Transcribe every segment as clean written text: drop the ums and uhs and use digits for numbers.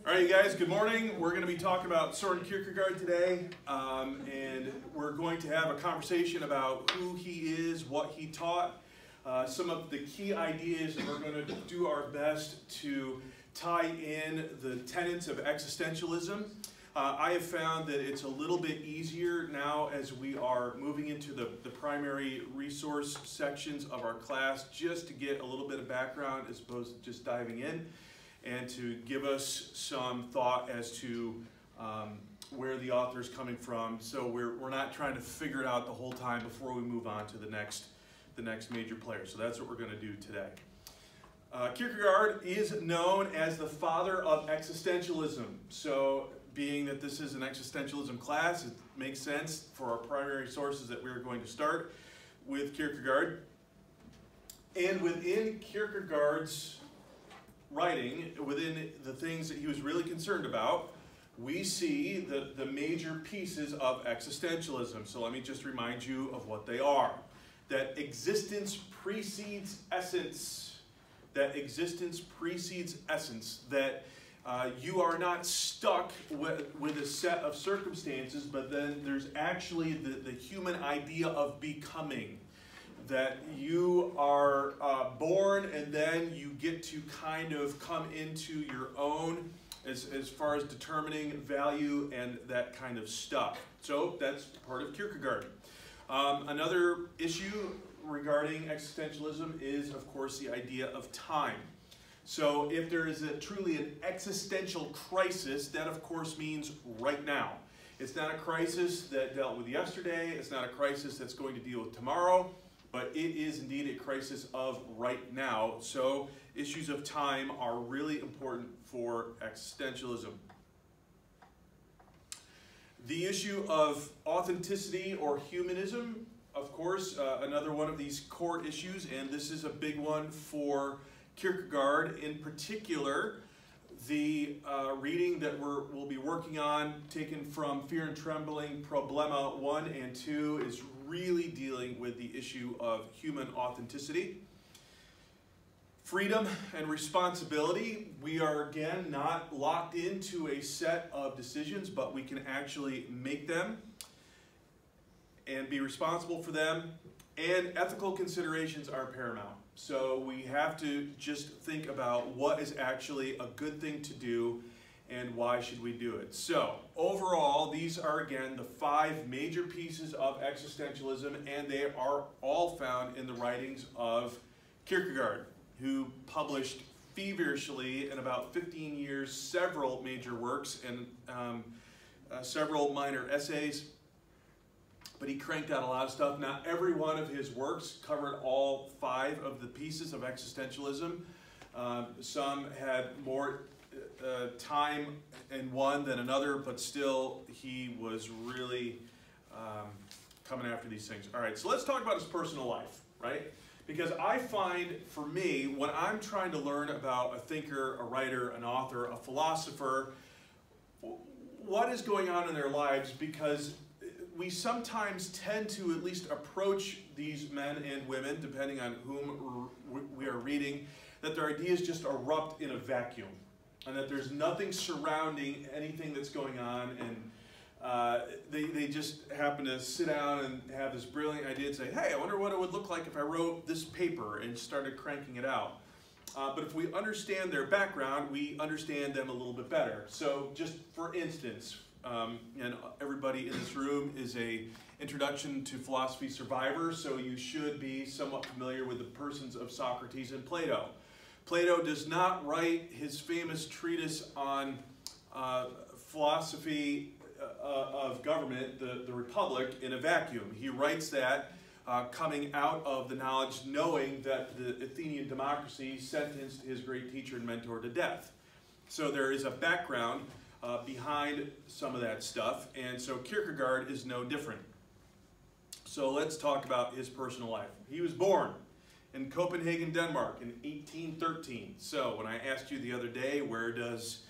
All right, you guys, good morning. We're going to be talking about Soren Kierkegaard today, and we're going to have a conversation about who he is, what he taught, some of the key ideas, and we're going to do our best to tie in the tenets of existentialism. I have found that it's a little bit easier now as we are moving into the primary resource sections of our class, just to get a little bit of background as opposed to just diving in, and to give us some thought as to where the author is coming from. So we're not trying to figure it out the whole time before we move on to the next major player. So that's what we're going to do today. Kierkegaard is known as the father of existentialism. So being that this is an existentialism class, it makes sense for our primary sources that we're going to start with Kierkegaard. And within Kierkegaard's writing, within the things that he was really concerned about, we see the major pieces of existentialism. So let me just remind you of what they are. That existence precedes essence. That existence precedes essence. That you are not stuck with a set of circumstances, but then there's actually the human idea of becoming. That you are born and then you get to kind of come into your own as far as determining value and that kind of stuff. So that's part of Kierkegaard. Another issue regarding existentialism is, of course, the idea of time. So if there is truly an existential crisis, that of course means right now. It's not a crisis that dealt with yesterday. It's not a crisis that's going to deal with tomorrow. But it is indeed a crisis of right now. So issues of time are really important for existentialism. The issue of authenticity or humanism, of course, another one of these core issues, and this is a big one for Kierkegaard. In particular, the reading that we'll be working on, taken from Fear and Trembling, Problema 1 and 2, is really dealing with the issue of human authenticity. Freedom and responsibility. We are, again, not locked into a set of decisions, but we can actually make them and be responsible for them. And ethical considerations are paramount. So we have to just think about what is actually a good thing to do and why should we do it. So overall, these are, again, the 5 major pieces of existentialism, and they are all found in the writings of Kierkegaard, who published feverishly in about 15 years several major works and several minor essays. But he cranked out a lot of stuff. Not every one of his works covered all 5 of the pieces of existentialism. Some had more time in one than another, but still he was really coming after these things. All right, so let's talk about his personal life, right? Because I find, for me, when I'm trying to learn about a thinker, a writer, an author, a philosopher, what is going on in their lives, because we sometimes tend to at least approach these men and women, depending on whom we are reading, that their ideas just erupt in a vacuum, and that there's nothing surrounding anything that's going on, and they just happen to sit down and have this brilliant idea and say, hey, I wonder what it would look like if I wrote this paper, and started cranking it out. But if we understand their background, we understand them a little bit better. So just for instance, and everybody in this room is a Introduction to Philosophy survivor, so you should be somewhat familiar with the persons of Socrates and Plato. Plato does not write his famous treatise on philosophy of government, the Republic, in a vacuum. He writes that coming out of the knowledge, knowing that the Athenian democracy sentenced his great teacher and mentor to death. So there is a background behind some of that stuff, and so Kierkegaard is no different. So let's talk about his personal life. He was born in Copenhagen, Denmark in 1813. So when I asked you the other day, where does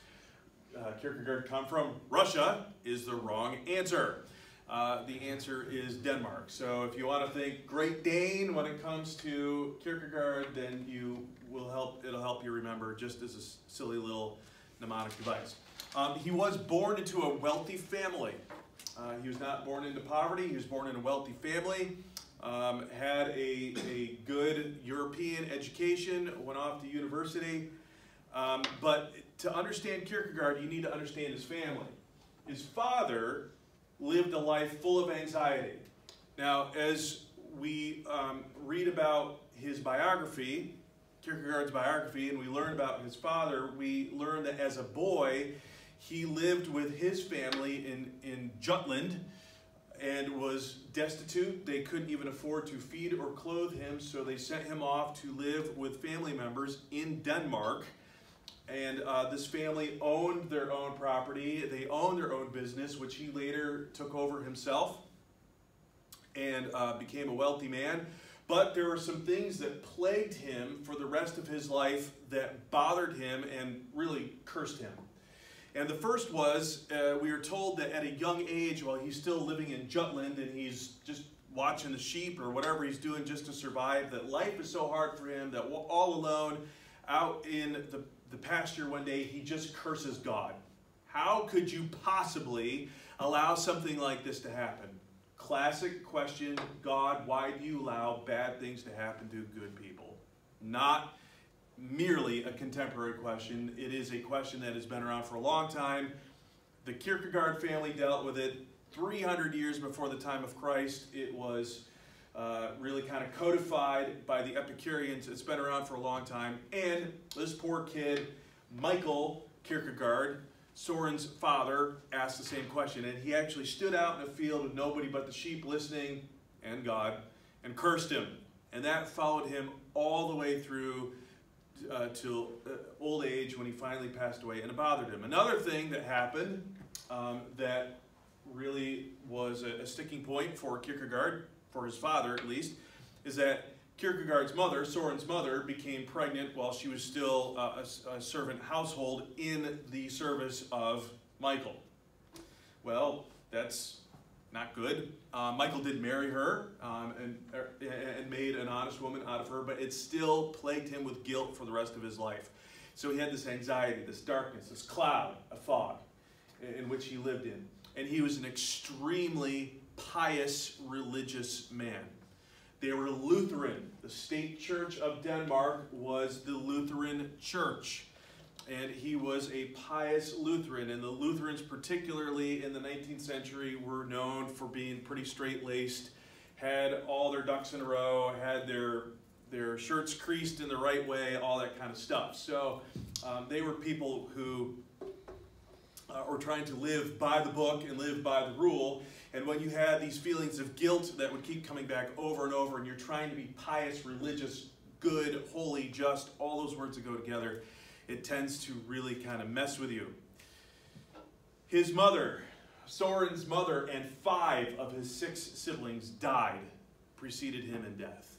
Kierkegaard come from? Russia is the wrong answer. The answer is Denmark. So if you want to think Great Dane when it comes to Kierkegaard, then it'll help you remember, just as a silly little mnemonic device. He was born into a wealthy family. He was not born into poverty. He was born in a wealthy family, had a good European education, went off to university. But to understand Kierkegaard, you need to understand his family. His father lived a life full of anxiety. Now, as we read about his biography, Kierkegaard's biography, and we learn about his father, we learn that as a boy, he lived with his family in Jutland and was destitute. They couldn't even afford to feed or clothe him, so they sent him off to live with family members in Denmark. And this family owned their own property. They owned their own business, which he later took over himself and became a wealthy man. But there were some things that plagued him for the rest of his life that bothered him and really cursed him. And the first was, we are told that at a young age, while he's still living in Jutland and he's just watching the sheep or whatever he's doing just to survive, that life is so hard for him that all alone out in the pasture one day, he just curses God. How could you possibly allow something like this to happen? Classic question, God, why do you allow bad things to happen to good people? Not merely a contemporary question. It is a question that has been around for a long time. The Kierkegaard family dealt with it 300 years before the time of Christ. It was really kind of codified by the Epicureans. It's been around for a long time. And this poor kid, Michael Kierkegaard, Soren's father, asked the same question. And he actually stood out in a field with nobody but the sheep listening and God and cursed him. And that followed him all the way through till old age when he finally passed away, and it bothered him. Another thing that happened that really was a sticking point for Kierkegaard, for his father at least, is that Kierkegaard's mother, Soren's mother, became pregnant while she was still a servant household in the service of Michael. Well, that's not good. Michael did marry her and made an honest woman out of her, but it still plagued him with guilt for the rest of his life. So he had this anxiety, this darkness, this cloud, a fog in which he lived in. And he was an extremely pious religious man. They were Lutheran. The state church of Denmark was the Lutheran church. And he was a pious Lutheran. And the Lutherans, particularly in the 19th century, were known for being pretty straight-laced, had all their ducks in a row, had their shirts creased in the right way, all that kind of stuff. So they were people who were trying to live by the book and live by the rule. And when you had these feelings of guilt that would keep coming back over and over, and you're trying to be pious, religious, good, holy, just, all those words that go together, it tends to really kind of mess with you. His mother, Soren's mother, and 5 of his 6 siblings died, preceded him in death.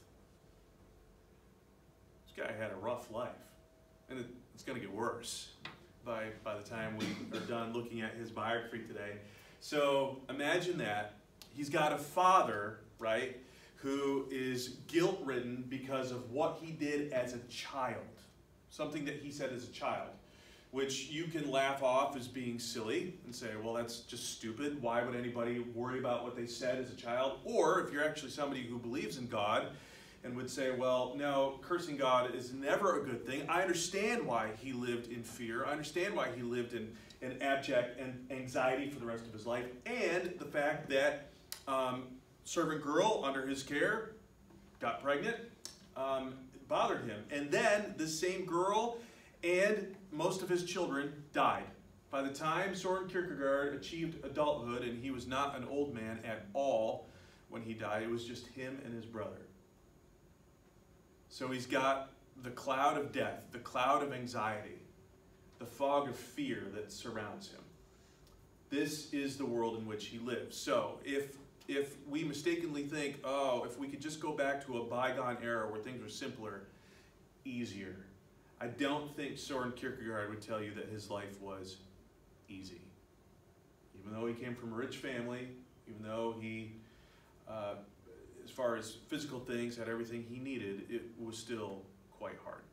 This guy had a rough life, and it's going to get worse by the time we are done looking at his biography today. So imagine that. He's got a father, right, who is guilt-ridden because of what he did as a child. Something that he said as a child, which you can laugh off as being silly and say, well, that's just stupid. Why would anybody worry about what they said as a child? Or if you're actually somebody who believes in God and would say, well, no, cursing God is never a good thing. I understand why he lived in fear. I understand why he lived in abject anxiety for the rest of his life. And the fact that servant girl under his care got pregnant bothered him. And then this same girl and most of his children died. By the time Soren Kierkegaard achieved adulthood, and he was not an old man at all when he died, it was just him and his brother. So he's got the cloud of death, the cloud of anxiety, the fog of fear that surrounds him. This is the world in which he lives. So if we mistakenly think, oh, if we could just go back to a bygone era where things were simpler, easier, I don't think Soren Kierkegaard would tell you that his life was easy. Even though he came from a rich family, even though he, as far as physical things, had everything he needed, it was still quite hard.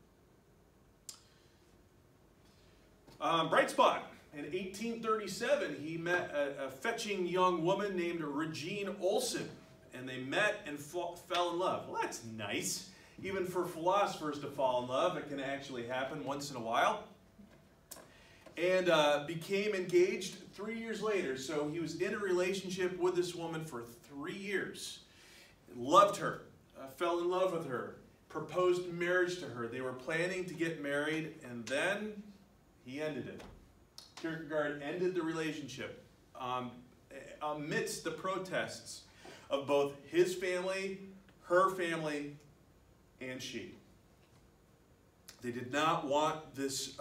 Bright spot. In 1837, he met a fetching young woman named Regine Olsen, and they met and fell in love. Well, that's nice. Even for philosophers to fall in love, it can actually happen once in a while. And became engaged 3 years later. So he was in a relationship with this woman for 3 years. Loved her, fell in love with her, proposed marriage to her. They were planning to get married, and then he ended it. Kierkegaard ended the relationship amidst the protests of both his family, her family, and she. They did not want this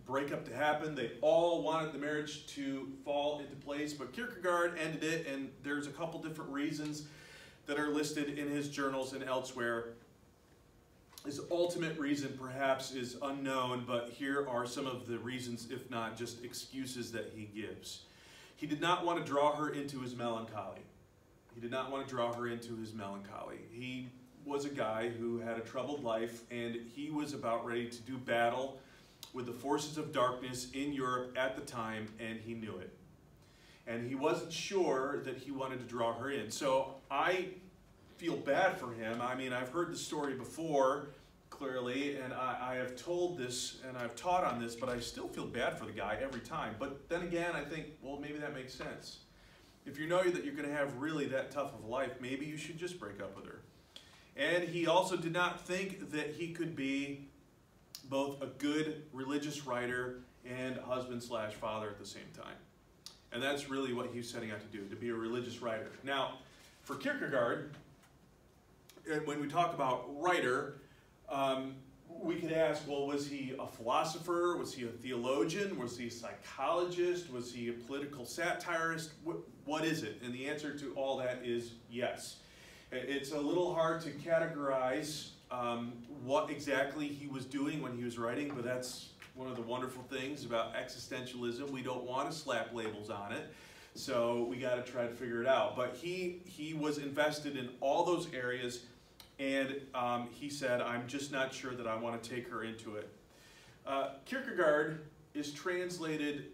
breakup to happen. They all wanted the marriage to fall into place, but Kierkegaard ended it, and there's a couple different reasons that are listed in his journals and elsewhere. His ultimate reason perhaps is unknown, but here are some of the reasons, if not just excuses, that he gives. He did not want to draw her into his melancholy. He did not want to draw her into his melancholy. He was a guy who had a troubled life, and he was about ready to do battle with the forces of darkness in Europe at the time, and he knew it. And he wasn't sure that he wanted to draw her in. So I feel bad for him. I mean, I've heard the story before, clearly, and I have told this and I've taught on this, but I still feel bad for the guy every time. But then again, I think, well, maybe that makes sense. If you know that you're going to have really that tough of a life, maybe you should just break up with her. And he also did not think that he could be both a good religious writer and husband/father at the same time. And that's really what he's setting out to do, to be a religious writer. Now, for Kierkegaard, when we talk about writer, we could ask, well, was he a philosopher? Was he a theologian? Was he a psychologist? Was he a political satirist? What is it? And the answer to all that is yes. It's a little hard to categorize what exactly he was doing when he was writing, but that's one of the wonderful things about existentialism. We don't want to slap labels on it, so we got to try to figure it out. But he was invested in all those areas, and he said, I'm just not sure that I want to take her into it. Kierkegaard is translated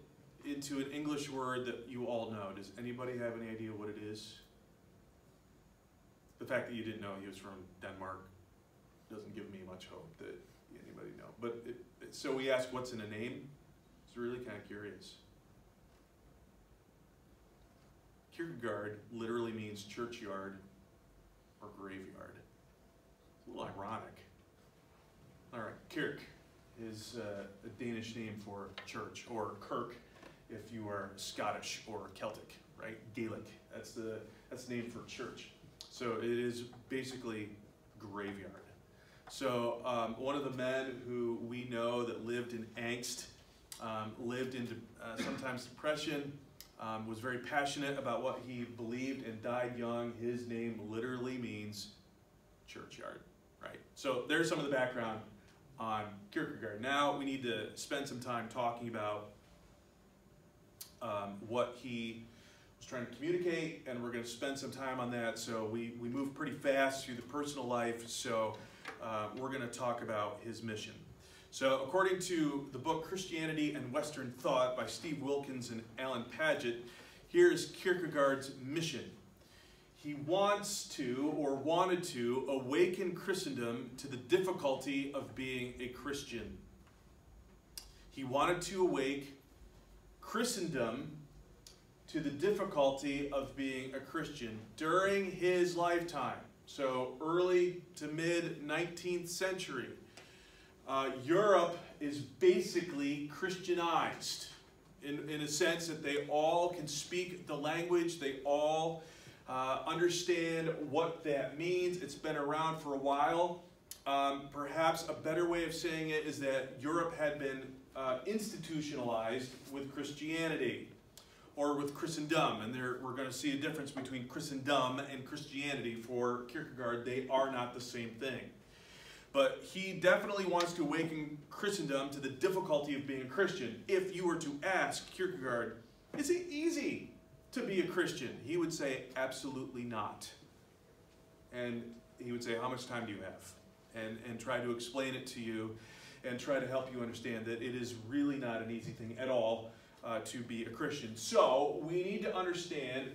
into an English word that you all know. Does anybody have any idea what it is? The fact that you didn't know he was from Denmark doesn't give me much hope that anybody know. But so we ask, what's in a name? It's really kind of curious. Kierkegaard literally means churchyard or graveyard. It's a little ironic. All right, Kirk is a Danish name for church, or kirk if you are Scottish or Celtic, right? Gaelic. That's the name for church. So it is basically graveyard. So one of the men who we know that lived in angst, lived in sometimes depression, was very passionate about what he believed and died young. His name literally means churchyard, right? So there's some of the background on Kierkegaard. Now we need to spend some time talking about what he was trying to communicate, and we're going to spend some time on that. So we move pretty fast through the personal life, so we're going to talk about his mission. So according to the book Christianity and Western Thought by Steve Wilkins and Alan Paget, here's Kierkegaard's mission. He wants to, or wanted to, awaken Christendom to the difficulty of being a Christian. He wanted to awake Christendom to the difficulty of being a Christian during his lifetime. So early to mid 19th century. Europe is basically Christianized in a sense that they all can speak the language, they all understand what that means. It's been around for a while. Perhaps a better way of saying it is that Europe had been institutionalized with Christianity, or with Christendom, and we're going to see a difference between Christendom and Christianity. For Kierkegaard, they are not the same thing. But he definitely wants to awaken Christendom to the difficulty of being a Christian. If you were to ask Kierkegaard, is it easy to be a Christian? He would say, absolutely not. And he would say, how much time do you have? And try to explain it to you. and try to help you understand that it is really not an easy thing at all to be a Christian. So we need to understand,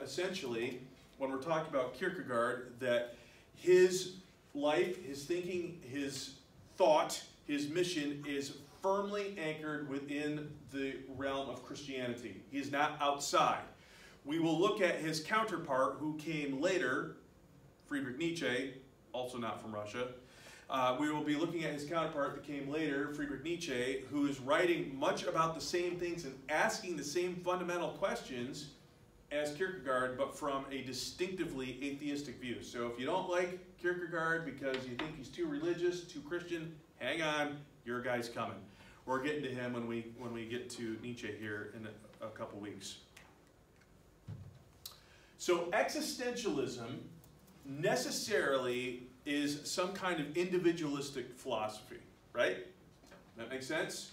essentially, when we're talking about Kierkegaard, that his life, his thinking, his thought, his mission is firmly anchored within the realm of Christianity. He is not outside. We will look at his counterpart who came later, Friedrich Nietzsche, also not from Russia. We will be looking at his counterpart that came later, Friedrich Nietzsche, who is writing much about the same things and asking the same fundamental questions as Kierkegaard, but from a distinctively atheistic view. So if you don't like Kierkegaard because you think he's too religious, too Christian, hang on, your guy's coming. We're getting to him when we get to Nietzsche here in a couple weeks. So existentialism necessarily is some kind of individualistic philosophy, right? That makes sense?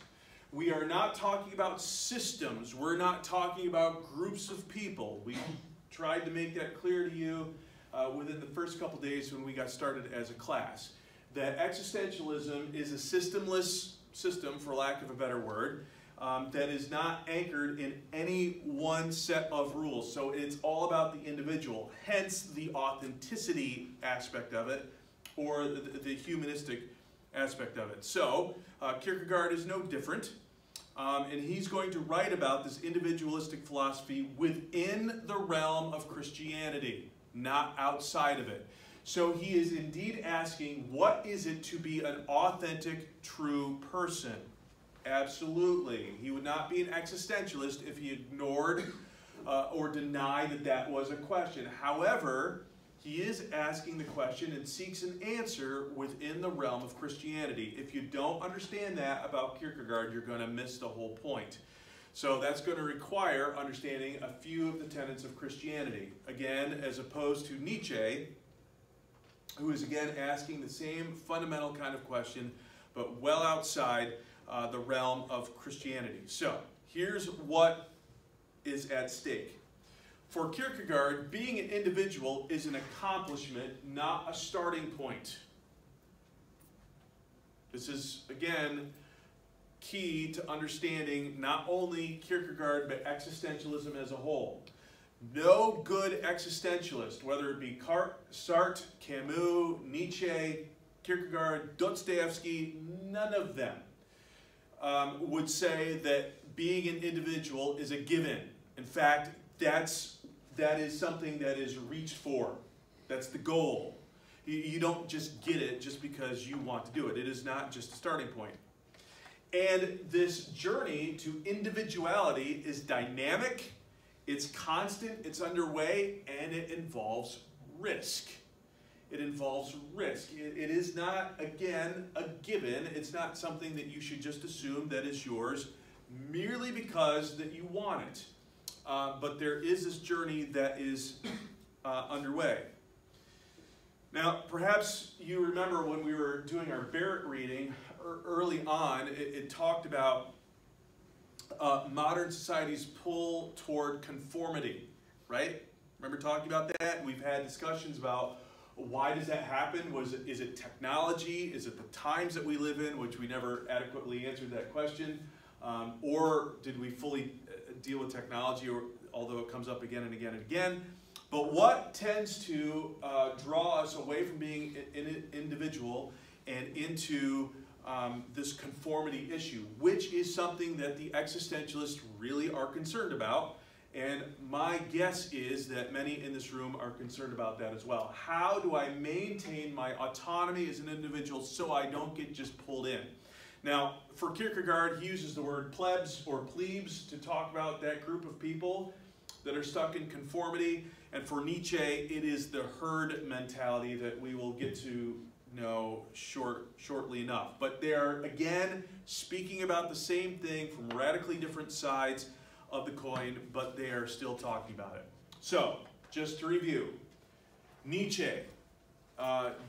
We are not talking about systems. We're not talking about groups of people. We tried to make that clear to you within the first couple days when we got started as a class. That existentialism is a systemless system, for lack of a better word, that is not anchored in any one set of rules. So it's all about the individual, hence the authenticity aspect of it, or the humanistic aspect of it. So Kierkegaard is no different, and he's going to write about this individualistic philosophy within the realm of Christianity, not outside of it. So he is indeed asking, what is it to be an authentic, true person? Absolutely. He would not be an existentialist if he ignored or denied that that was a question. However, he is asking the question and seeks an answer within the realm of Christianity. If you don't understand that about Kierkegaard, you're going to miss the whole point. So that's going to require understanding a few of the tenets of Christianity. Again, as opposed to Nietzsche, who is again asking the same fundamental kind of question, but well outside the realm of Christianity. So here's what is at stake. For Kierkegaard, being an individual is an accomplishment, not a starting point. This is, again, key to understanding not only Kierkegaard, but existentialism as a whole. No good existentialist, whether it be Sartre, Camus, Nietzsche, Kierkegaard, Dostoevsky, none of them would say that being an individual is a given. In fact, that is something that is reached for. That's the goal. You don't just get it just because you want to do it. It is not just a starting point. And this journey to individuality is dynamic, it's constant, it's underway, and it involves risk. It involves risk. It is not, again, a given. It's not something that you should just assume that is yours merely because that you want it. But there is this journey that is underway. Now, perhaps you remember when we were doing our Barrett reading early on, it talked about modern society's pull toward conformity, right? Remember talking about that? We've had discussions about why does that happen? Is it technology? Is it the times that we live in, which we never adequately answered that question? Or did we fully deal with technology, although it comes up again and again and again? But what tends to draw us away from being an individual and into this conformity issue, which is something that the existentialists really are concerned about? And my guess is that many in this room are concerned about that as well. How do I maintain my autonomy as an individual so I don't get just pulled in? Now, for Kierkegaard, he uses the word plebs or plebes to talk about that group of people that are stuck in conformity. And for Nietzsche, it is the herd mentality that we will get to know shortly enough. But they're, again, speaking about the same thing from radically different sides of the coin, but they are still talking about it. So, just to review, Nietzsche,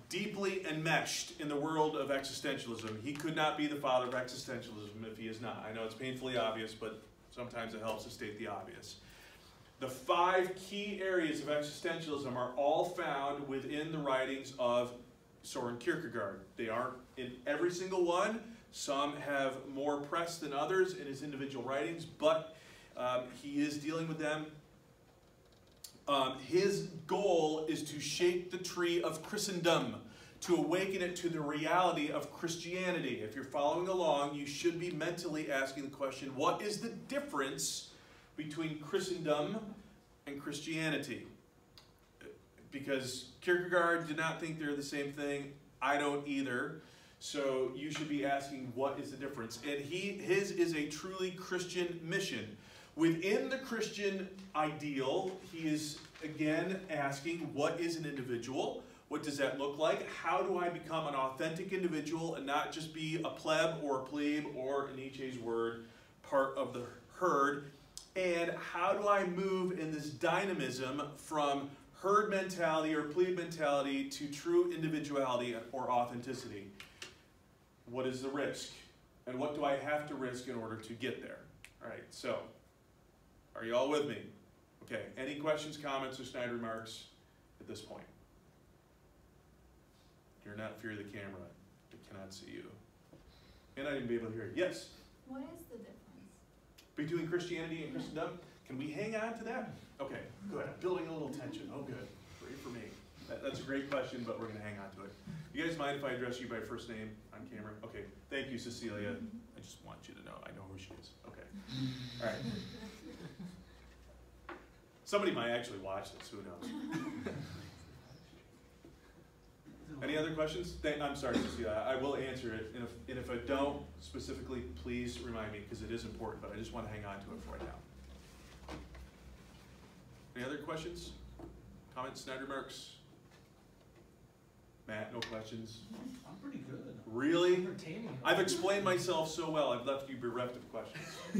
deeply enmeshed in the world of existentialism. He could not be the father of existentialism if he is not. I know it's painfully obvious, but sometimes it helps to state the obvious. The 5 key areas of existentialism are all found within the writings of Soren Kierkegaard. They aren't in every single one. Some have more press than others in his individual writings, but he is dealing with them. His goal is to shake the tree of Christendom, to awaken it to the reality of Christianity. If you're following along, you should be mentally asking the question, what is the difference between Christendom and Christianity? Because Kierkegaard did not think they're the same thing. I don't either. So you should be asking, what is the difference? And his is a truly Christian mission. Within the Christian ideal, he is again asking, what is an individual? What does that look like? How do I become an authentic individual and not just be a pleb or a plebe or, in Nietzsche's word, part of the herd? And how do I move in this dynamism from herd mentality or plebe mentality to true individuality or authenticity? What is the risk? And what do I have to risk in order to get there? All right, so are you all with me? Okay, any questions, comments, or snide remarks at this point? You're not fear of the camera. I cannot see you. And I didn't be able to hear you. Yes? What is the difference Between Christianity and Christendom? Can we hang on to that? Okay, good. I'm building a little tension. Oh, good. Great for me. That's a great question, but we're going to hang on to it. You guys mind if I address you by first name on camera? Okay. Thank you, Cecilia. I just want you to know. I know who she is. Okay. All right. Somebody might actually watch this. Who knows? Any other questions? I'm sorry, Cecilia. I will answer it. And if I don't specifically, please remind me, because it is important, but I just want to hang on to it for right now. Any other questions? Comments, snide remarks? Matt, no questions? I'm pretty good. Really? Entertaining. I've explained myself so well, I've left you bereft of questions. I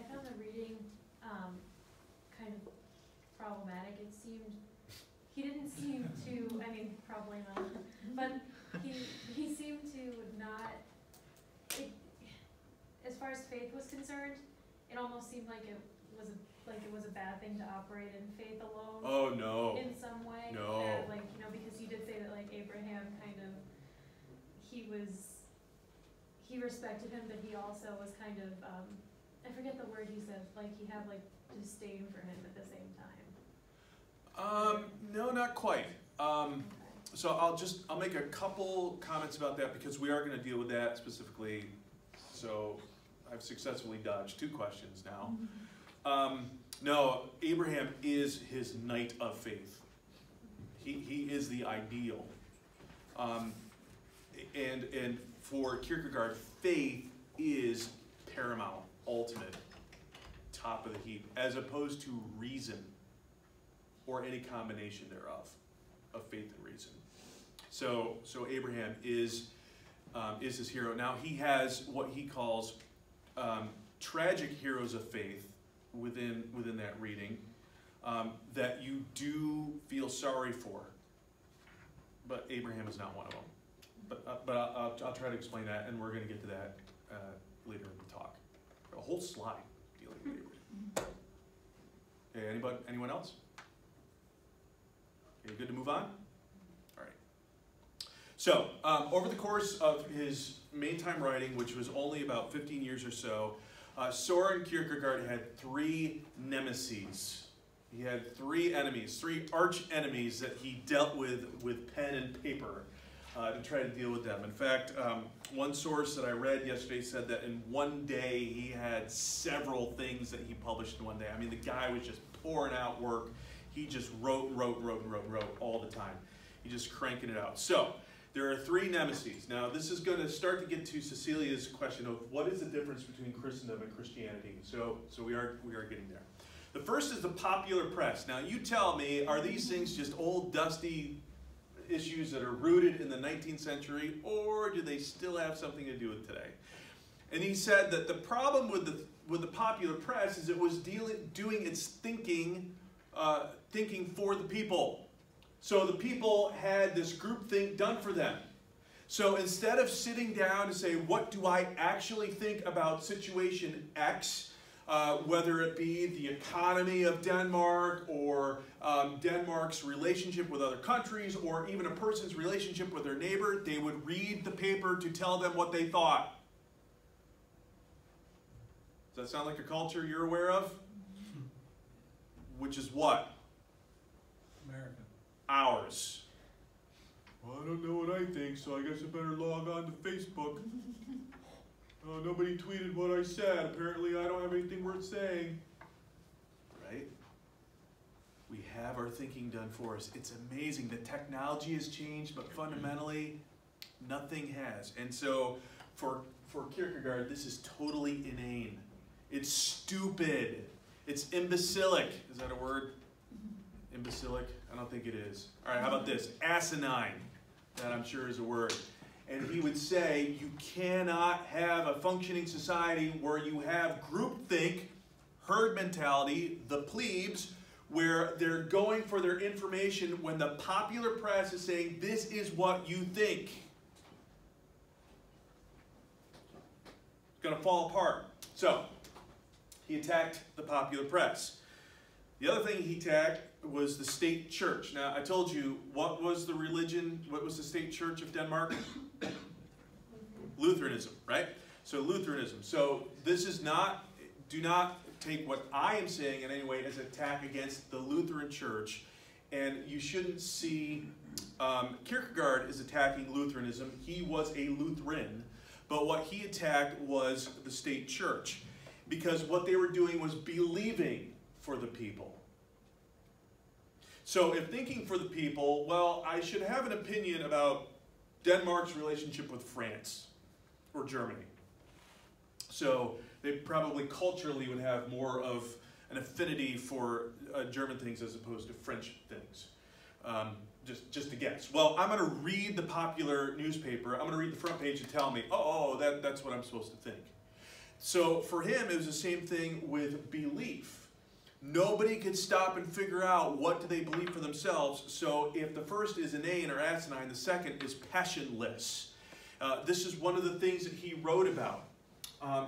found the reading kind of problematic. It seemed, he didn't seem to, I mean, probably not, but he seemed to not, as far as faith was concerned, it almost seemed like it was a bad thing to operate in faith alone. Oh, no. In some way. No. Because he did say that, Abraham kind of, he respected him, but he also was kind of, I forget the word he said, he had, disdain for him at the same time. No, not quite. Okay. So I'll make a couple comments about that, because we are going to deal with that specifically. So I've successfully dodged 2 questions now. No, Abraham is his knight of faith. He is the ideal. And for Kierkegaard, faith is paramount, ultimate, top of the heap, as opposed to reason or any combination thereof of faith and reason. So Abraham is his hero. Now he has what he calls tragic heroes of faith within that reading that you do feel sorry for, but Abraham is not one of them. But I'll try to explain that, and we're going to get to that later in the talk. A whole slide dealing with Abraham. Okay, anyone else? Okay, good to move on? All right. So, over the course of his main time writing, which was only about 15 years or so, Soren Kierkegaard had 3 nemeses. He had 3 enemies, 3 arch enemies that he dealt with pen and paper to try to deal with them. In fact, one source that I read yesterday said that in one day he had several things that he published in one day. I mean, the guy was just pouring out work. He just wrote all the time. He just cranking it out. So there are 3 nemeses. Now this is going to start to get to Cecilia's question of what is the difference between Christendom and Christianity. So we are getting there. The first is the popular press. Now you tell me, are these things just old dusty issues that are rooted in the 19th century, or do they still have something to do with today? And he said that the problem with the popular press is it was doing its thinking for the people. So the people had this groupthink done for them. So instead of sitting down to say, what do I actually think about situation X, whether it be the economy of Denmark or Denmark's relationship with other countries or even a person's relationship with their neighbor, they would read the paper to tell them what they thought. Does that sound like a culture you're aware of? Which is what? American. Ours. Well, I don't know what I think, so I guess I better log on to Facebook. Nobody tweeted what I said. Apparently I don't have anything worth saying. Right? We have our thinking done for us. It's amazing. The technology has changed, but fundamentally, nothing has. And so, for Kierkegaard, this is totally inane. It's stupid. It's imbecilic. Is that a word? Imbecilic? I don't think it is. All right, how about this? Asinine. That I'm sure is a word. And he would say you cannot have a functioning society where you have groupthink, herd mentality, the plebes, where they're going for their information when the popular press is saying this is what you think. It's going to fall apart. So, he attacked the popular press. The other thing he attacked was the state church. Now, I told you, what was the religion, what was the state church of Denmark? Lutheranism, right? So Lutheranism. So this is not, do not take what I am saying in any way as an attack against the Lutheran church. And you shouldn't see, Kierkegaard is attacking Lutheranism. He was a Lutheran. But what he attacked was the state church. Because what they were doing was believing for the people. So if thinking for the people, well, I should have an opinion about Denmark's relationship with France or Germany. So they probably culturally would have more of an affinity for German things as opposed to French things. Just to guess. Well, I'm going to read the popular newspaper. I'm going to read the front page and tell me, that's what I'm supposed to think. So for him, it was the same thing with belief. Nobody could stop and figure out what do they believe for themselves. So if the first is inane or asinine, the second is passionless. This is one of the things that he wrote about.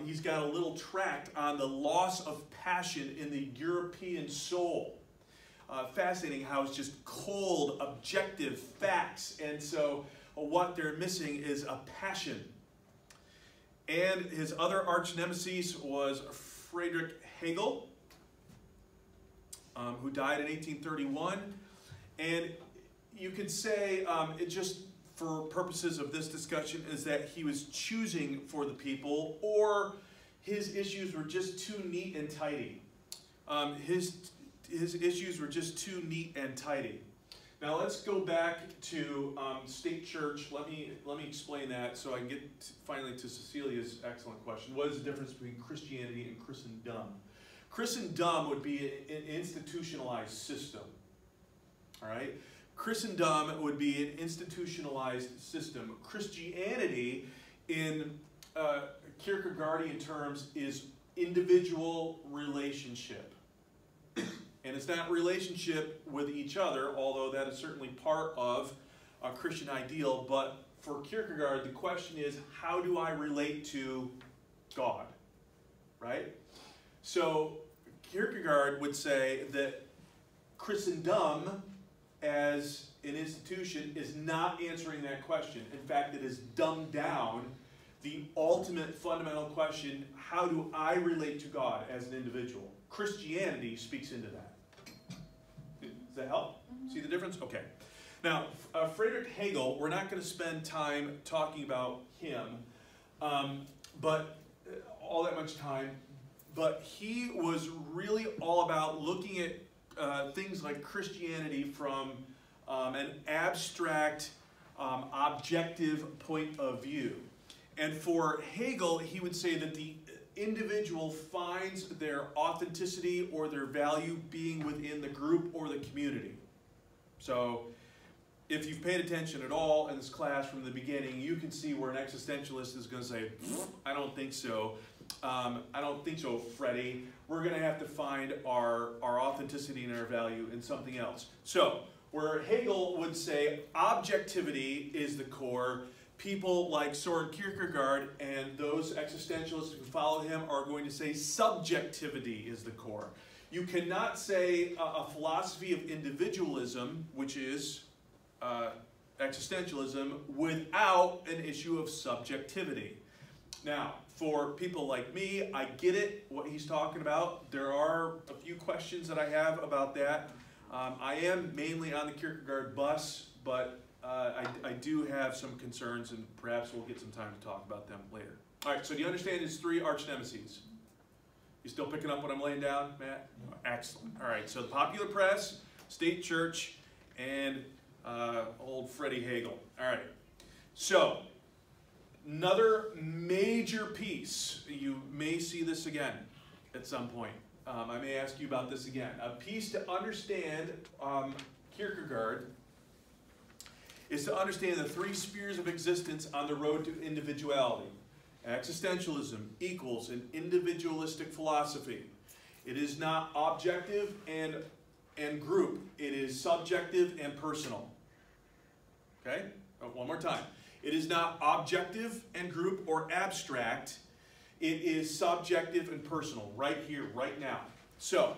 He's got a little tract on the loss of passion in the European soul. Fascinating how it's just cold, objective facts. And so what they're missing is a passion. And his other arch nemesis was Friedrich Hegel, who died in 1831. And you could say, it just for purposes of this discussion, is that he was choosing for the people, or his issues were just too neat and tidy. His issues were just too neat and tidy. Now let's go back to state church. Let me explain that so I can get finally to Cecilia's excellent question. What is the difference between Christianity and Christendom? Christendom would be an institutionalized system. All right? Christendom would be an institutionalized system. Christianity, in Kierkegaardian terms, is individual relationship. And it's not relationship with each other, although that is certainly part of a Christian ideal. But for Kierkegaard, the question is, how do I relate to God? Right? So Kierkegaard would say that Christendom as an institution is not answering that question. In fact, it has dumbed down the ultimate fundamental question, how do I relate to God as an individual? Christianity speaks into that. Does that help? See the difference? Okay. Now, Friedrich Hegel, we're not going to spend time talking about him, but all that much time, but he was really all about looking at things like Christianity from an abstract, objective point of view. And for Hegel, he would say that the individual finds their authenticity or their value being within the group or the community. So if you've paid attention at all in this class from the beginning, you can see where an existentialist is going to say, I don't think so. I don't think so, Freddie. We're going to have to find our authenticity and our value in something else. So where Hegel would say objectivity is the core, people like Soren Kierkegaard and those existentialists who follow him are going to say subjectivity is the core. You cannot say a philosophy of individualism, which is existentialism, without an issue of subjectivity. Now, for people like me, I get it, what he's talking about. There are a few questions that I have about that. I am mainly on the Kierkegaard bus, but I do have some concerns, and perhaps we'll get some time to talk about them later. All right, so do you understand his three arch nemeses? You still picking up what I'm laying down, Matt? Excellent. All right, so the popular press, state church, and old Freddie Hegel. All right, so another major piece, you may see this again at some point. I may ask you about this again. A piece to understand Kierkegaard is to understand the three spheres of existence on the road to individuality. Existentialism equals an individualistic philosophy. It is not objective and group. It is subjective and personal. Okay? One more time. It is not objective and group or abstract. It is subjective and personal, right here, right now. So,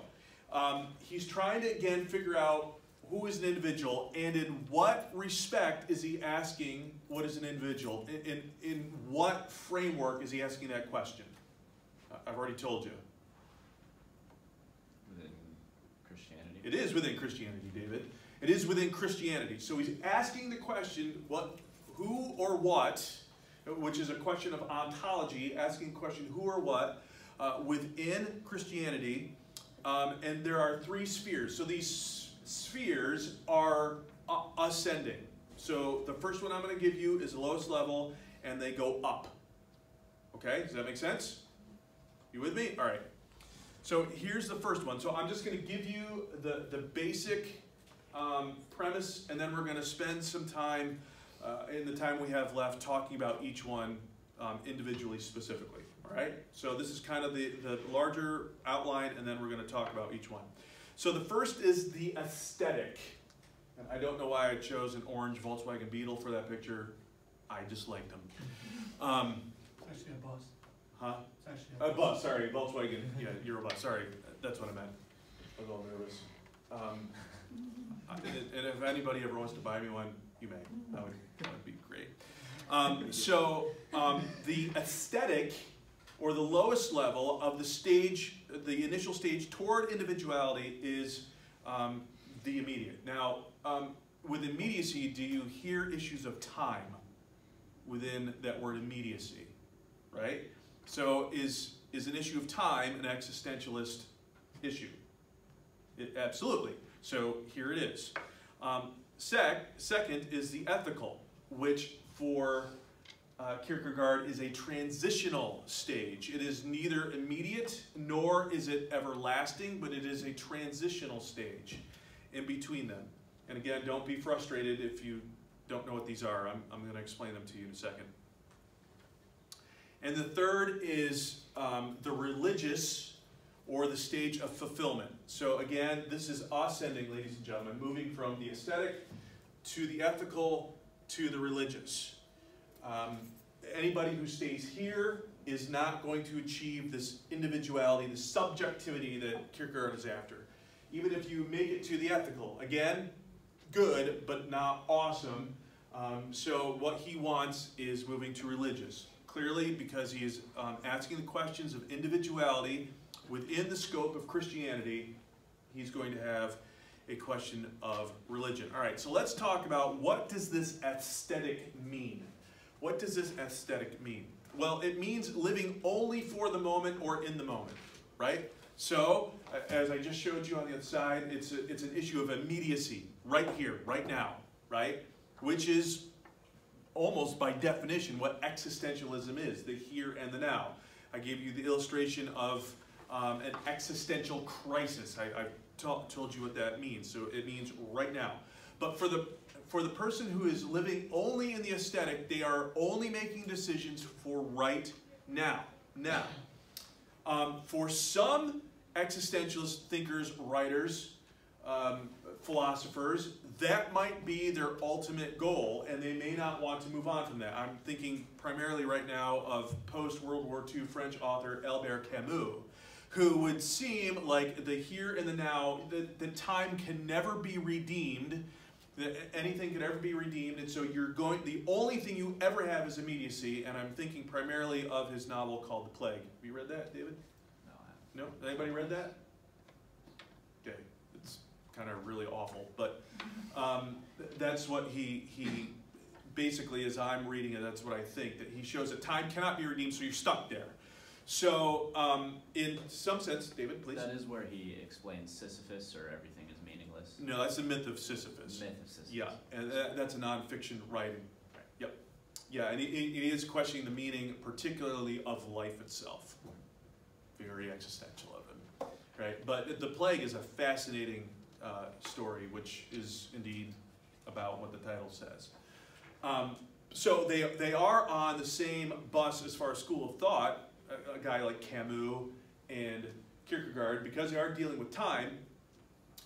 he's trying to, again, figure out who is an individual, and in what respect is he asking what is an individual? In what framework is he asking that question? I've already told you. Within Christianity? It is within Christianity, David. It is within Christianity. So he's asking the question, who or what, which is a question of ontology, asking the question who or what within Christianity, and there are three spheres. So these spheres are ascending. So the first one I'm going to give you is the lowest level, and they go up. Okay, does that make sense? You with me? All right. So here's the first one. So I'm just going to give you the basic premise, and then we're going to spend some time in the time we have left talking about each one individually, specifically. All right? So this is kind of the larger outline, and then we're going to talk about each one. So the first is the aesthetic. And I don't know why I chose an orange Volkswagen Beetle for that picture. I just liked them. It's actually a bus. Huh? It's actually A bus, sorry. Volkswagen, yeah, Eurobus. Sorry, that's what I meant. I was all nervous. And if anybody ever wants to buy me one, you may. That would be great. The aesthetic, or the lowest level of the stage, the initial stage toward individuality, is the immediate. Now, with immediacy, do you hear issues of time within that word immediacy, right? So is an issue of time an existentialist issue? Absolutely. So here it is. Second is the ethical, which for Kierkegaard is a transitional stage. It is neither immediate nor is it everlasting, but it is a transitional stage in between them. And again, don't be frustrated if you don't know what these are. I'm going to explain them to you in a second. And the third is the religious, or the stage of fulfillment. So again, this is ascending, ladies and gentlemen, moving from the aesthetic to the ethical to the religious. Anybody who stays here is not going to achieve this individuality, this subjectivity that Kierkegaard is after. Even if you make it to the ethical, again, good, but not awesome. So what he wants is moving to religious. Clearly, because he is asking the questions of individuality within the scope of Christianity, he's going to have a question of religion. All right, so let's talk about, what does this aesthetic mean? What does this aesthetic mean? Well, it means living only for the moment or in the moment, right? So, as I just showed you on the other side, it's an issue of immediacy, right here, right now, right? Which is almost by definition what existentialism is, the here and the now. I gave you the illustration of an existential crisis. I've told you what that means. So it means right now. But for the person who is living only in the aesthetic, they are only making decisions for right now. Now, for some existentialist thinkers, writers, philosophers, that might be their ultimate goal, and they may not want to move on from that. I'm thinking primarily right now of post-World War II French author Albert Camus, who would seem like the here and the now, that time can never be redeemed, that anything could ever be redeemed, and so the only thing you ever have is immediacy, and I'm thinking primarily of his novel called The Plague. Have you read that, David? No, I haven't. No? Anybody read that? Okay, it's kind of really awful, but that's what he basically, as I'm reading it, that's what I think, that he shows that time cannot be redeemed, so you're stuck there. So, in some sense, David, please. That is where he explains Sisyphus, or everything is meaningless. No, that's the myth of Sisyphus. Myth of Sisyphus. Yeah, and that's a nonfiction writing. Right. Yep. Yeah, and he is questioning the meaning, particularly of life itself. Very existential of him, right? But The Plague is a fascinating story, which is indeed about what the title says. So they are on the same bus as far as school of thought, a guy like Camus and Kierkegaard, because they are dealing with time.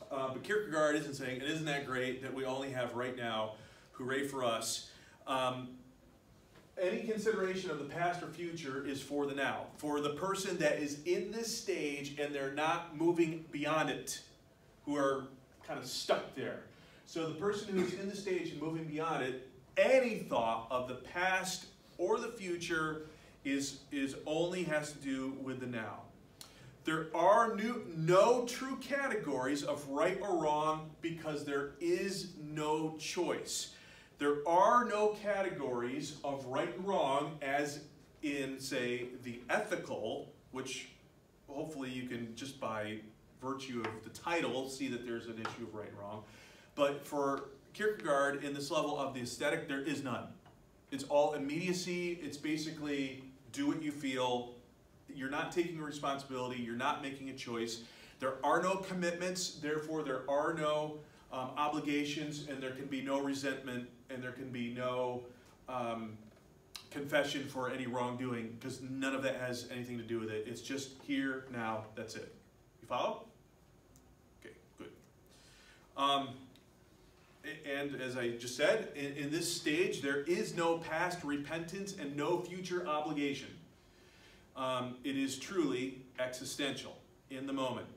But Kierkegaard isn't saying, "And isn't that great that we only have right now, hooray for us." Any consideration of the past or future is for the now, for the person that is in this stage and they're not moving beyond it, who are kind of stuck there. So the person who is in the stage and moving beyond it, any thought of the past or the future is only has to do with the now. There are no true categories of right or wrong because there is no choice. There are no categories of right and wrong as in, say, the ethical, which hopefully you can just by virtue of the title see that there's an issue of right and wrong. But for Kierkegaard, in this level of the aesthetic, there is none. It's all immediacy. It's basically do what you feel. You're not taking a responsibility. You're not making a choice. There are no commitments. Therefore, there are no obligations, and there can be no resentment, and there can be no confession for any wrongdoing, because none of that has anything to do with it. It's just here, now, that's it. You follow? Okay, good. And as I just said, in this stage, there is no past repentance and no future obligation. It is truly existential in the moment.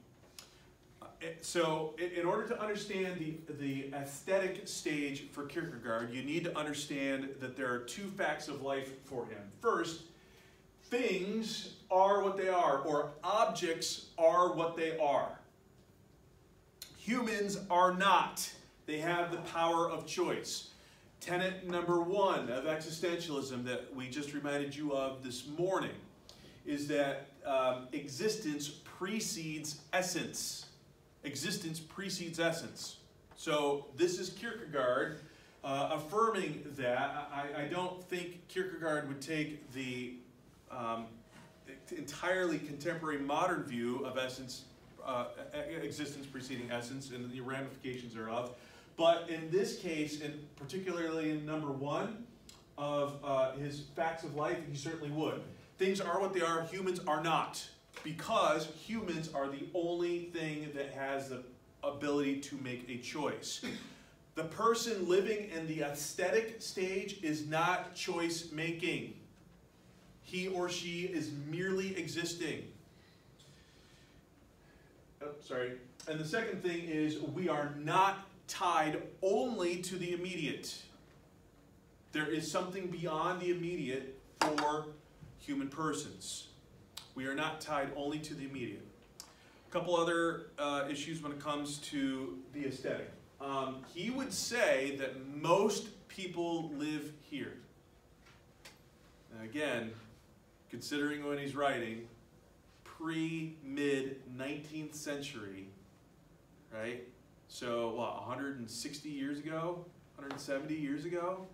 So in order to understand the aesthetic stage for Kierkegaard, you need to understand that there are two facts of life for him. First, things are what they are, or objects are what they are. Humans are not. They have the power of choice. Tenet number one of existentialism that we just reminded you of this morning is that existence precedes essence. Existence precedes essence. So this is Kierkegaard affirming that. I don't think Kierkegaard would take the entirely contemporary modern view of essence, existence preceding essence, and the ramifications thereof. But in this case, and particularly in number one of his facts of life, he certainly would. Things are what they are, humans are not. Because humans are the only thing that has the ability to make a choice. The person living in the aesthetic stage is not choice making. He or she is merely existing. Oh, sorry. And the second thing is we are not tied only to the immediate. There is something beyond the immediate for human persons. We are not tied only to the immediate. A couple other issues when it comes to the aesthetic. He would say that most people live here. And again, considering when he's writing, pre-mid-19th century, right? So, what, 160 years ago? 170 years ago?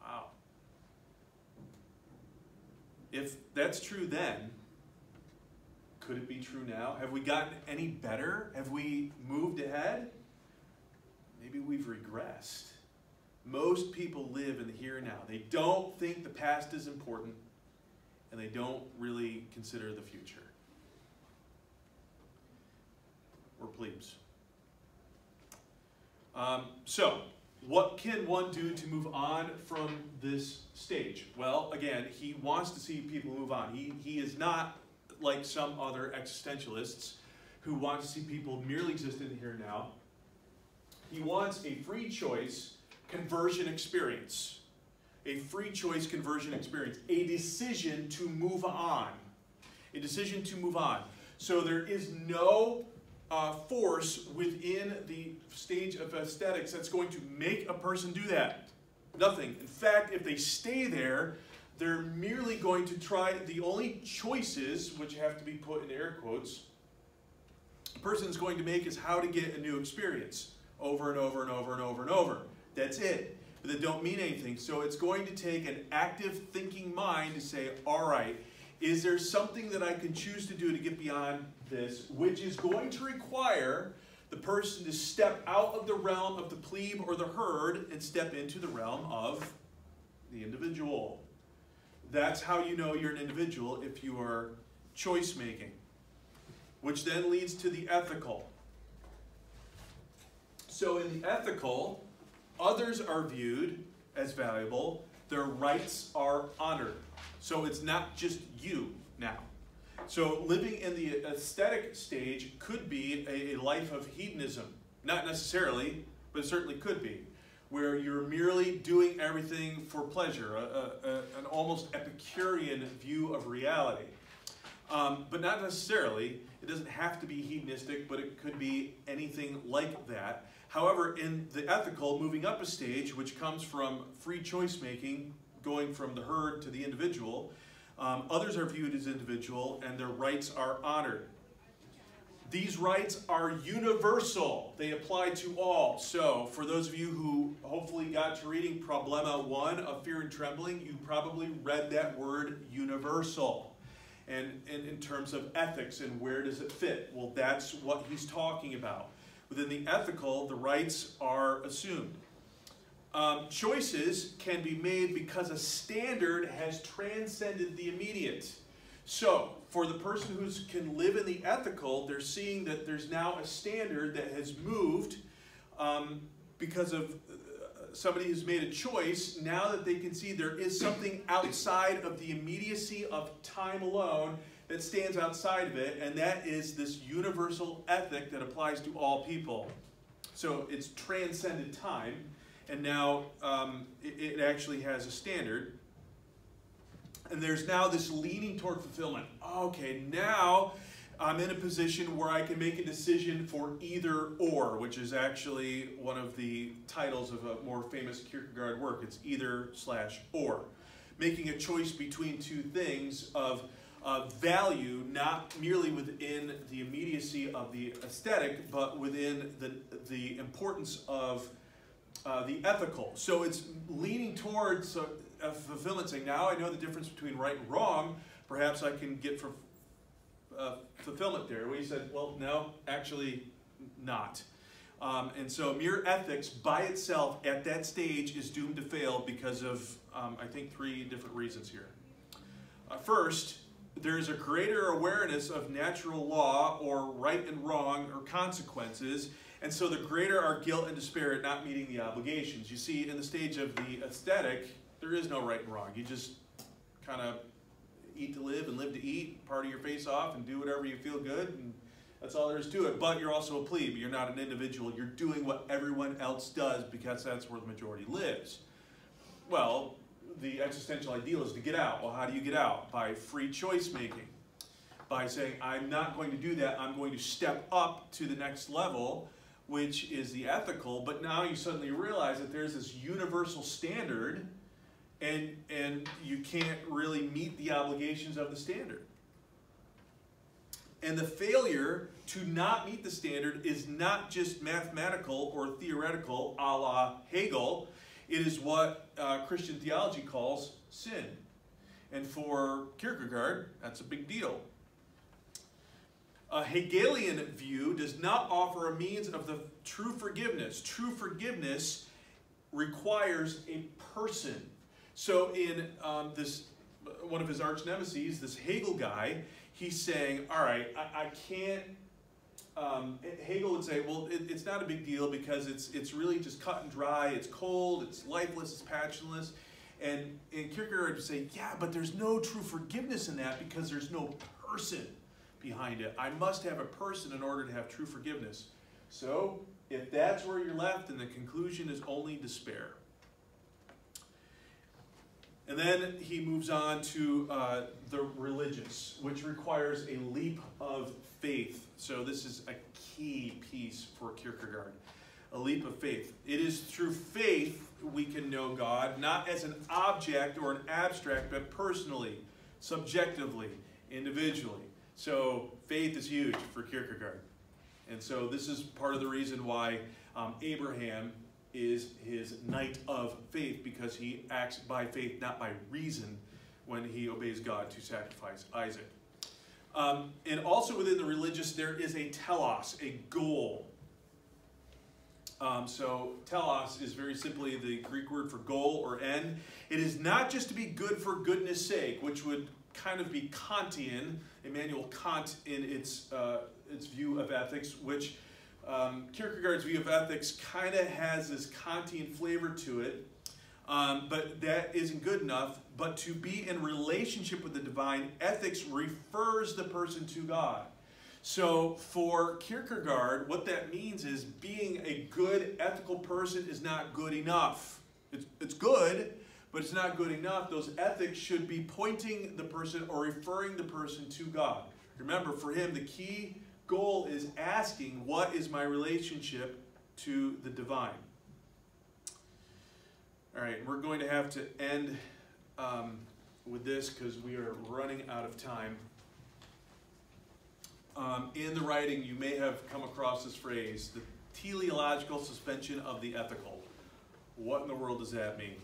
Wow. If that's true then, could it be true now? Have we gotten any better? Have we moved ahead? Maybe we've regressed. Most people live in the here and now. They don't think the past is important, and they don't really consider the future. We're plebes. So, what can one do to move on from this stage? Well, again, he wants to see people move on. He is not like some other existentialists who want to see people merely exist in the here and now. He wants a free choice conversion experience. A free choice conversion experience. A decision to move on. A decision to move on. So there is no force within the stage of aesthetics that's going to make a person do that. Nothing. In fact, if they stay there, they're merely going to try, the only choices, which have to be put in air quotes, a person is going to make is how to get a new experience over and over and over and over and over. That's it. But they don't mean anything. So it's going to take an active thinking mind to say, all right, is there something that I can choose to do to get beyond this, which is going to require the person to step out of the realm of the plebe or the herd and step into the realm of the individual. That's how you know you're an individual, if you are choice making, which then leads to the ethical. So in the ethical, others are viewed as valuable. Their rights are honored. So it's not just you now. So living in the aesthetic stage could be a life of hedonism. Not necessarily, but it certainly could be, where you're merely doing everything for pleasure, an almost Epicurean view of reality. But not necessarily. It doesn't have to be hedonistic, but it could be anything like that. However, in the ethical, moving up a stage, which comes from free choice making, going from the herd to the individual, others are viewed as individual and their rights are honored. These rights are universal. They apply to all. So for those of you who hopefully got to reading Problema 1 of Fear and Trembling, you probably read that word universal. And in terms of ethics and where does it fit? Well, that's what he's talking about. Within the ethical, the rights are assumed. Choices can be made because a standard has transcended the immediate. So, for the person who can live in the ethical, they're seeing that there's now a standard that has moved because of somebody who's made a choice. Now that they can see there is something outside of the immediacy of time alone that stands outside of it, and that is this universal ethic that applies to all people. So it's transcended time, and now it actually has a standard. And there's now this leaning toward fulfillment. Okay, now I'm in a position where I can make a decision for either or, which is actually one of the titles of a more famous Kierkegaard work. It's either/or. Making a choice between two things of value, not merely within the immediacy of the aesthetic, but within the importance of the ethical. So it's leaning towards fulfillment, saying, now I know the difference between right and wrong, perhaps I can get fulfillment there. We said, well, no, actually not. And so mere ethics by itself at that stage is doomed to fail because of, I think, 3 different reasons here. First, there is a greater awareness of natural law or right and wrong or consequences, and so the greater our guilt and despair at not meeting the obligations. You see, in the stage of the aesthetic, there is no right and wrong. You just kind of eat to live and live to eat, party your face off and do whatever you feel good, and that's all there is to it. But you're also a plebe. You're not an individual. You're doing what everyone else does because that's where the majority lives. Well, the existential ideal is to get out. Well, how do you get out? By free choice making. By saying, I'm not going to do that. I'm going to step up to the next level, which is the ethical. But now you suddenly realize that there's this universal standard, and you can't really meet the obligations of the standard. And the failure to not meet the standard is not just mathematical or theoretical, a la Hegel. It is what Christian theology calls sin. And for Kierkegaard, that's a big deal. A Hegelian view does not offer a means of the true forgiveness. True forgiveness requires a person. So in one of his arch nemesis, this Hegel guy, he's saying, all right, I can't Hegel would say, well, it's not a big deal because it's really just cut and dry. It's cold, it's lifeless, it's passionless. And Kierkegaard would say, yeah, but there's no true forgiveness in that because there's no person behind it. I must have a person in order to have true forgiveness. So if that's where you're left, then the conclusion is only despair. And then he moves on to the religious, which requires a leap of faith. So this is a key piece for Kierkegaard, a leap of faith. It is through faith we can know God, not as an object or an abstract, but personally, subjectively, individually. So faith is huge for Kierkegaard. And so this is part of the reason why Abraham is his knight of faith, because he acts by faith, not by reason, when he obeys God to sacrifice Isaac. And also within the religious, there is a telos, a goal. So telos is very simply the Greek word for goal or end. It is not just to be good for goodness sake, which would kind of be Kantian, Immanuel Kant in its view of ethics, which Kierkegaard's view of ethics kind of has this Kantian flavor to it, but that isn't good enough. But to be in relationship with the divine, ethics refers the person to God. So for Kierkegaard, what that means is being a good ethical person is not good enough. It's good, but it's not good enough. Those ethics should be pointing the person or referring the person to God. Remember, for him, the key goal is asking, what is my relationship to the divine? All right, we're going to have to end with this because we are running out of time. In the writing, you may have come across this phrase, the teleological suspension of the ethical. What in the world does that mean?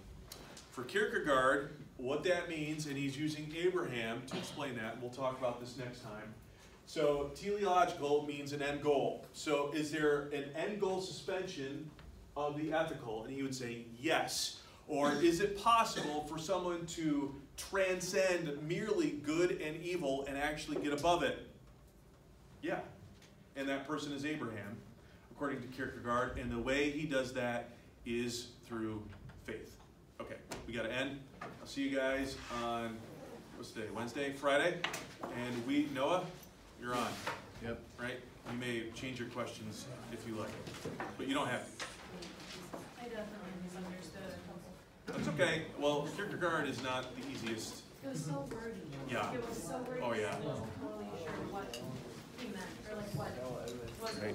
For Kierkegaard, what that means, and he's using Abraham to explain that, and we'll talk about this next time. So teleological means an end goal. So is there an end goal suspension of the ethical? And he would say yes. Or is it possible for someone to transcend merely good and evil and actually get above it? Yeah. And that person is Abraham, according to Kierkegaard. And the way he does that is through faith. Okay, we got to end. I'll see you guys on, what's today, Wednesday, Friday? And Noah, you're on. Yep. Right? You may change your questions if you like, but you don't have to. I definitely misunderstood a couple. That's okay. Well, Kierkegaard is not the easiest. It was so wordy. Yeah. It was so wordy. Oh, yeah. I wasn't totally sure what he meant, or like what was Right.